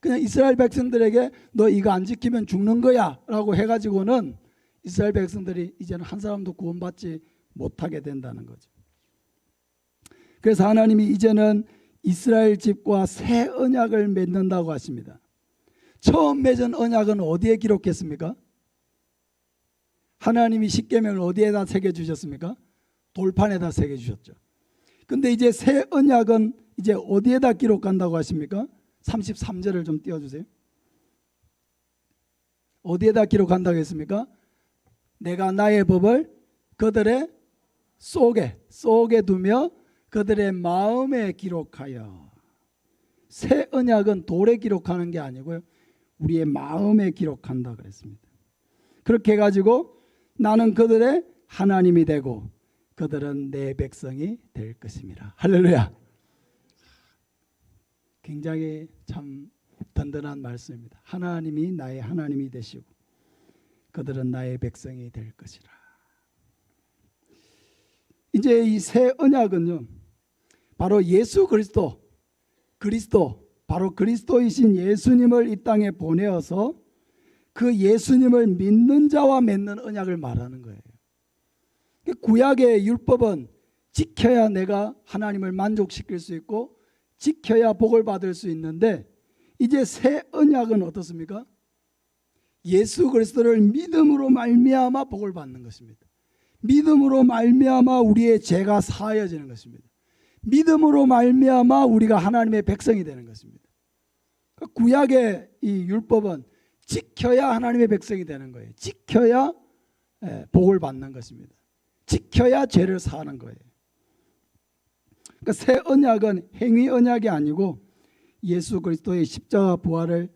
그냥 이스라엘 백성들에게 너 이거 안 지키면 죽는 거야 라고 해가지고는 이스라엘 백성들이 이제는 한 사람도 구원받지 못하게 된다는 거죠. 그래서 하나님이 이제는 이스라엘 집과 새 언약을 맺는다고 하십니다. 처음 맺은 언약은 어디에 기록했습니까? 하나님이 십계명을 어디에다 새겨주셨습니까? 돌판에다 새겨주셨죠. 근데 이제 새 언약은 이제 어디에다 기록한다고 하십니까? 33절을 좀 띄워주세요. 어디에다 기록한다고 했습니까? 내가 나의 법을 그들의 속에 두며 그들의 마음에 기록하여. 새 언약은 돌에 기록하는 게 아니고요, 우리의 마음에 기록한다 그랬습니다. 그렇게 해가지고 나는 그들의 하나님이 되고 그들은 내 백성이 될 것입니다. 할렐루야. 굉장히 참 든든한 말씀입니다. 하나님이 나의 하나님이 되시고 그들은 나의 백성이 될 것이라. 이제 이 새 언약은요, 바로 예수 그리스도 바로 그리스도이신 예수님을 이 땅에 보내어서 그 예수님을 믿는 자와 맺는 언약을 말하는 거예요. 구약의 율법은 지켜야 내가 하나님을 만족시킬 수 있고 지켜야 복을 받을 수 있는데 이제 새 언약은 어떻습니까? 예수 그리스도를 믿음으로 말미암아 복을 받는 것입니다. 믿음으로 말미암아 우리의 죄가 사하여지는 것입니다. 믿음으로 말미암아 우리가 하나님의 백성이 되는 것입니다. 구약의 이 율법은 지켜야 하나님의 백성이 되는 거예요. 지켜야 복을 받는 것입니다. 지켜야 죄를 사하는 거예요. 그러니까 새 언약은 행위 언약이 아니고 예수 그리스도의 십자가 부활을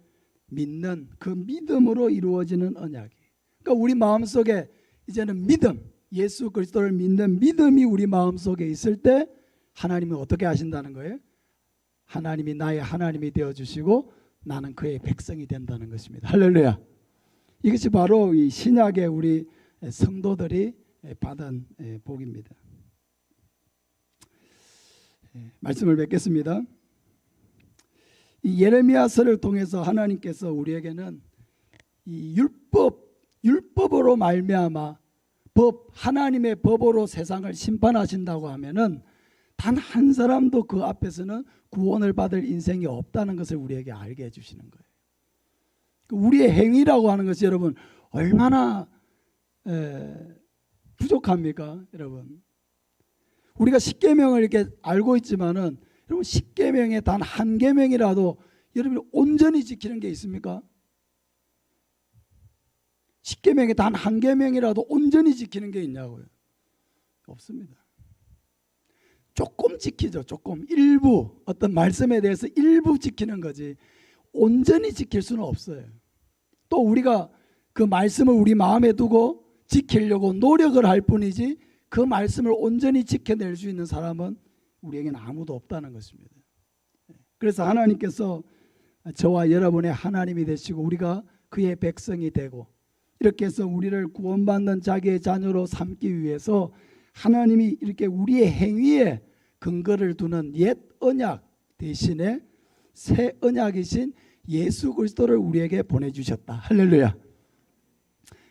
믿는 그 믿음으로 이루어지는 언약이에요. 그러니까 우리 마음속에 이제는 믿음, 예수 그리스도를 믿는 믿음이 우리 마음속에 있을 때 하나님은 어떻게 하신다는 거예요? 하나님이 나의 하나님이 되어주시고 나는 그의 백성이 된다는 것입니다. 할렐루야. 이것이 바로 이 신약의 우리 성도들이 받은 복입니다. 말씀을 맺겠습니다. 이 예레미야서를 통해서 하나님께서 우리에게는 이 율법으로 말미암아 하나님의 법으로 세상을 심판하신다고 하면은 단 한 사람도 그 앞에서는 구원을 받을 인생이 없다는 것을 우리에게 알게 해주시는 거예요. 우리의 행위라고 하는 것이 여러분 얼마나 부족합니까, 여러분? 우리가 십계명을 이렇게 알고 있지만은 여러분 십계명의 단 한 계명이라도 여러분이 온전히 지키는 게 있습니까? 십계명의 단 한 계명이라도 온전히 지키는 게 있냐고요? 없습니다. 조금 지키죠. 조금 일부 어떤 말씀에 대해서 일부 지키는 거지 온전히 지킬 수는 없어요. 또 우리가 그 말씀을 우리 마음에 두고 지키려고 노력을 할 뿐이지 그 말씀을 온전히 지켜낼 수 있는 사람은 우리에게는 아무도 없다는 것입니다. 그래서 하나님께서 저와 여러분의 하나님이 되시고 우리가 그의 백성이 되고 이렇게 해서 우리를 구원받는 자기의 자녀로 삼기 위해서 하나님이 이렇게 우리의 행위에 근거를 두는 옛 언약 대신에 새 언약이신 예수 그리스도를 우리에게 보내주셨다. 할렐루야.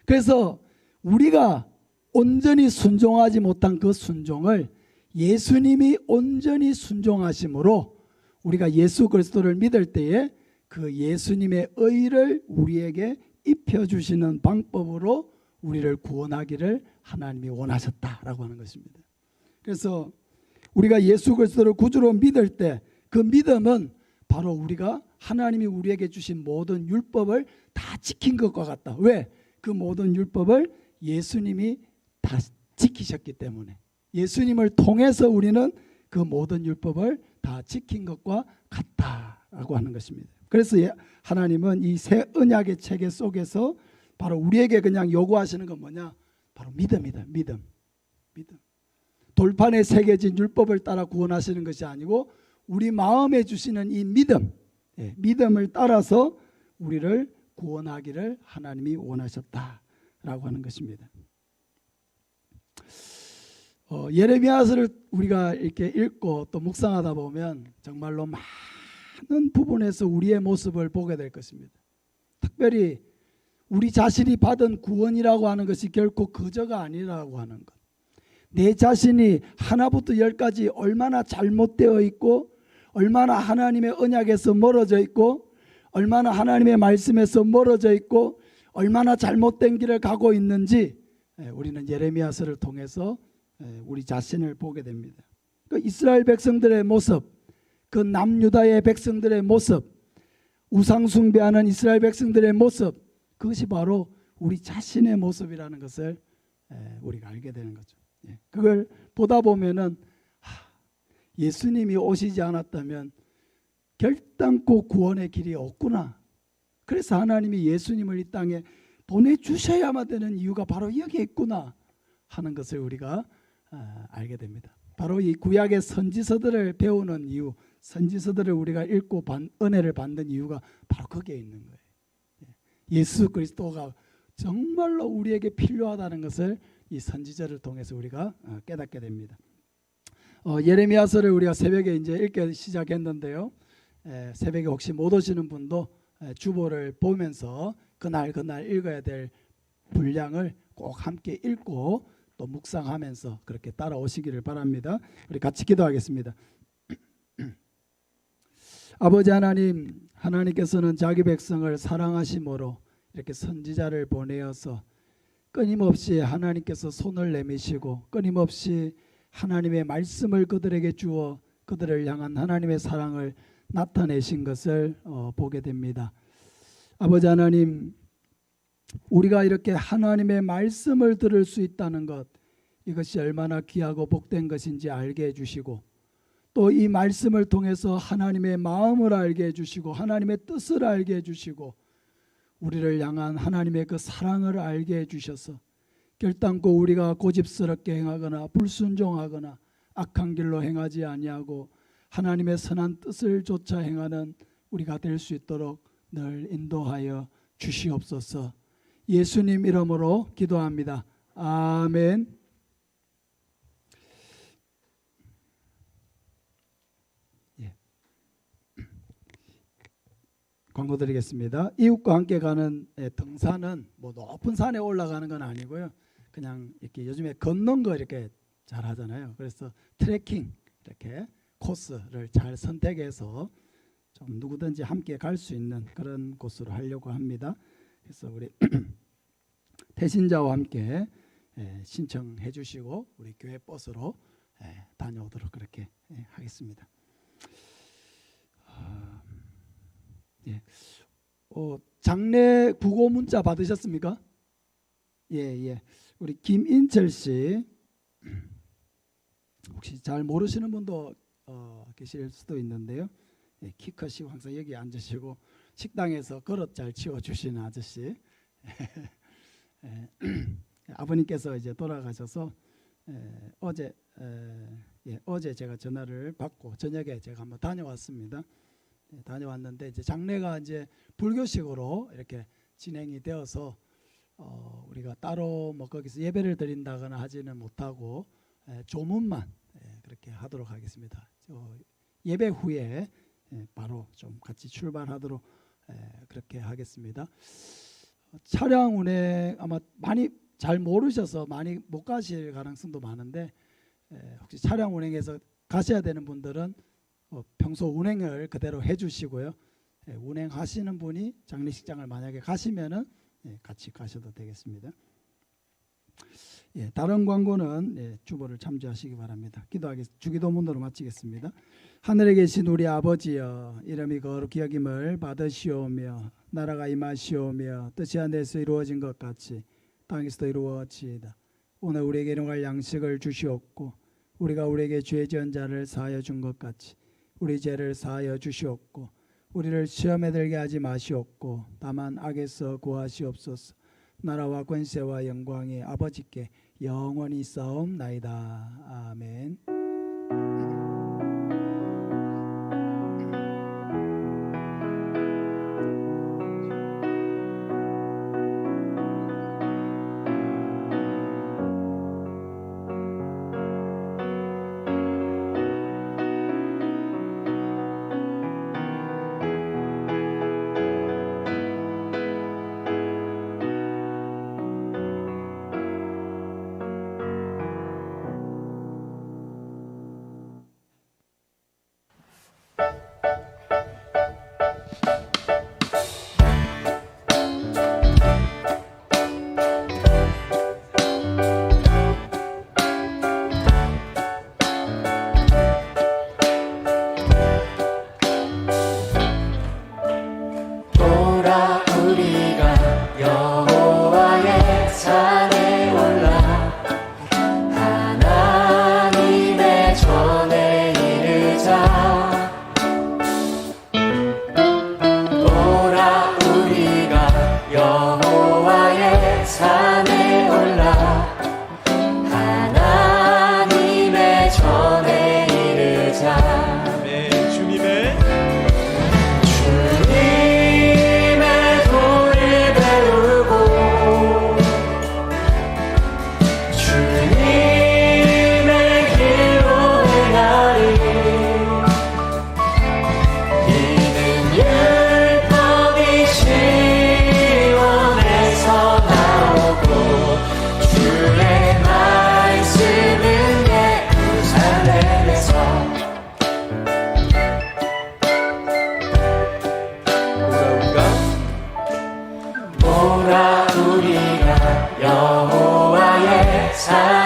그래서 우리가 온전히 순종하지 못한 그 순종을 예수님이 온전히 순종하심으로 우리가 예수 그리스도를 믿을 때에 그 예수님의 의를 우리에게 입혀주시는 방법으로 우리를 구원하기를 하나님이 원하셨다라고 하는 것입니다. 그래서 우리가 예수 그리스도를 구주로 믿을 때 그 믿음은 바로 우리가 하나님이 우리에게 주신 모든 율법을 다 지킨 것과 같다. 왜? 그 모든 율법을 예수님이 다 지키셨기 때문에 예수님을 통해서 우리는 그 모든 율법을 다 지킨 것과 같다라고 하는 것입니다. 그래서 하나님은 이 새 언약의 체계 속에서 바로 우리에게 그냥 요구하시는 건 뭐냐? 바로 믿음이다. 믿음. 돌판에 새겨진 율법을 따라 구원하시는 것이 아니고 우리 마음에 주시는 이 믿음, 믿음을 따라서 우리를 구원하기를 하나님이 원하셨다라고 하는 것입니다. 예레미야서를 우리가 이렇게 읽고 또 묵상하다 보면 정말로 많은 부분에서 우리의 모습을 보게 될 것입니다. 특별히 우리 자신이 받은 구원이라고 하는 것이 결코 거저가 아니라고 하는 것. 내 자신이 하나부터 열까지 얼마나 잘못되어 있고 얼마나 하나님의 언약에서 멀어져 있고 얼마나 하나님의 말씀에서 멀어져 있고 얼마나 잘못된 길을 가고 있는지 우리는 예레미야서를 통해서 우리 자신을 보게 됩니다. 그 이스라엘 백성들의 모습, 그 남유다의 백성들의 모습, 우상 숭배하는 이스라엘 백성들의 모습, 그것이 바로 우리 자신의 모습이라는 것을 우리가 알게 되는 거죠. 그걸 보다 보면은 예수님이 오시지 않았다면 결단코 구원의 길이 없구나. 그래서 하나님이 예수님을 이 땅에 보내주셔야만 되는 이유가 바로 여기에 있구나 하는 것을 우리가 알게 됩니다. 바로 이 구약의 선지서들을 배우는 이유, 선지서들을 우리가 읽고 은혜를 받는 이유가 바로 거기에 있는 거예요. 예수 그리스도가 정말로 우리에게 필요하다는 것을 이 선지자를 통해서 우리가 깨닫게 됩니다. 예레미야서를 우리가 새벽에 이제 읽기 시작했는데요. 새벽에 혹시 못 오시는 분도 주보를 보면서 그날 읽어야 될 분량을 꼭 함께 읽고 또 묵상하면서 그렇게 따라오시기를 바랍니다. 우리 같이 기도하겠습니다. 아버지 하나님, 하나님께서는 자기 백성을 사랑하심으로 이렇게 선지자를 보내어서 끊임없이 하나님께서 손을 내미시고 끊임없이 하나님의 말씀을 그들에게 주어 그들을 향한 하나님의 사랑을 나타내신 것을 보게 됩니다. 아버지 하나님, 우리가 이렇게 하나님의 말씀을 들을 수 있다는 것, 이것이 얼마나 귀하고 복된 것인지 알게 해주시고 또 이 말씀을 통해서 하나님의 마음을 알게 해주시고 하나님의 뜻을 알게 해주시고 우리를 향한 하나님의 그 사랑을 알게 해주셔서 결단코 우리가 고집스럽게 행하거나 불순종하거나 악한 길로 행하지 아니하고 하나님의 선한 뜻을 좇아 행하는 우리가 될 수 있도록 늘 인도하여 주시옵소서. 예수님 이름으로 기도합니다. 아멘. 광고 드리겠습니다. 이웃과 함께 가는 등산은 뭐 높은 산에 올라가는 건 아니고요. 그냥 이렇게 요즘에 걷는 거 이렇게 잘 하잖아요. 그래서 트레킹 이렇게 코스를 잘 선택해서 좀 누구든지 함께 갈 수 있는 그런 곳으로 하려고 합니다. 그래서 우리 태신자와 함께 신청해 주시고 우리 교회 버스로 다녀오도록 그렇게 하겠습니다. 장례 부고 문자 받으셨습니까? 예. 우리 김인철 씨 혹시 잘 모르시는 분도 계실 수도 있는데요. 키 크시고 항상 여기 앉으시고 식당에서 그릇 잘 치워주시는 아저씨. 아버님께서 이제 돌아가셔서 어제 제가 전화를 받고 저녁에 제가 한번 다녀왔습니다. 다녀왔는데 이제 장례가 이제 불교식으로 이렇게 진행이 되어서 우리가 따로 뭐 거기서 예배를 드린다거나 하지는 못하고 조문만 그렇게 하도록 하겠습니다. 예배 후에 바로 좀 같이 출발하도록 그렇게 하겠습니다. 차량 운행 아마 많이 잘 모르셔서 많이 못 가실 가능성도 많은데 혹시 차량 운행해서 가셔야 되는 분들은 평소 운행을 그대로 해주시고요. 운행하시는 분이 장례식장을 만약에 가시면은 같이 가셔도 되겠습니다. 다른 광고는 주보를 참조하시기 바랍니다. 주기도문으로 마치겠습니다. 하늘에 계신 우리 아버지여, 이름이 거룩히 여김을 받으시오며 나라가 임하시오며 뜻이 하늘에서 이루어진 것 같이 땅에서도 이루어지이다. 오늘 우리에게 일용할 양식을 주시옵고 우리가 우리에게 죄 지은 자를 사하여 준 것 같이 우리 죄를 사하여 주시옵고 우리를 시험에 들게 하지 마시옵고 다만 악에서 구하시옵소서. 나라와 권세와 영광이 아버지께 영원히 있사옵나이다. 아멘. 사랑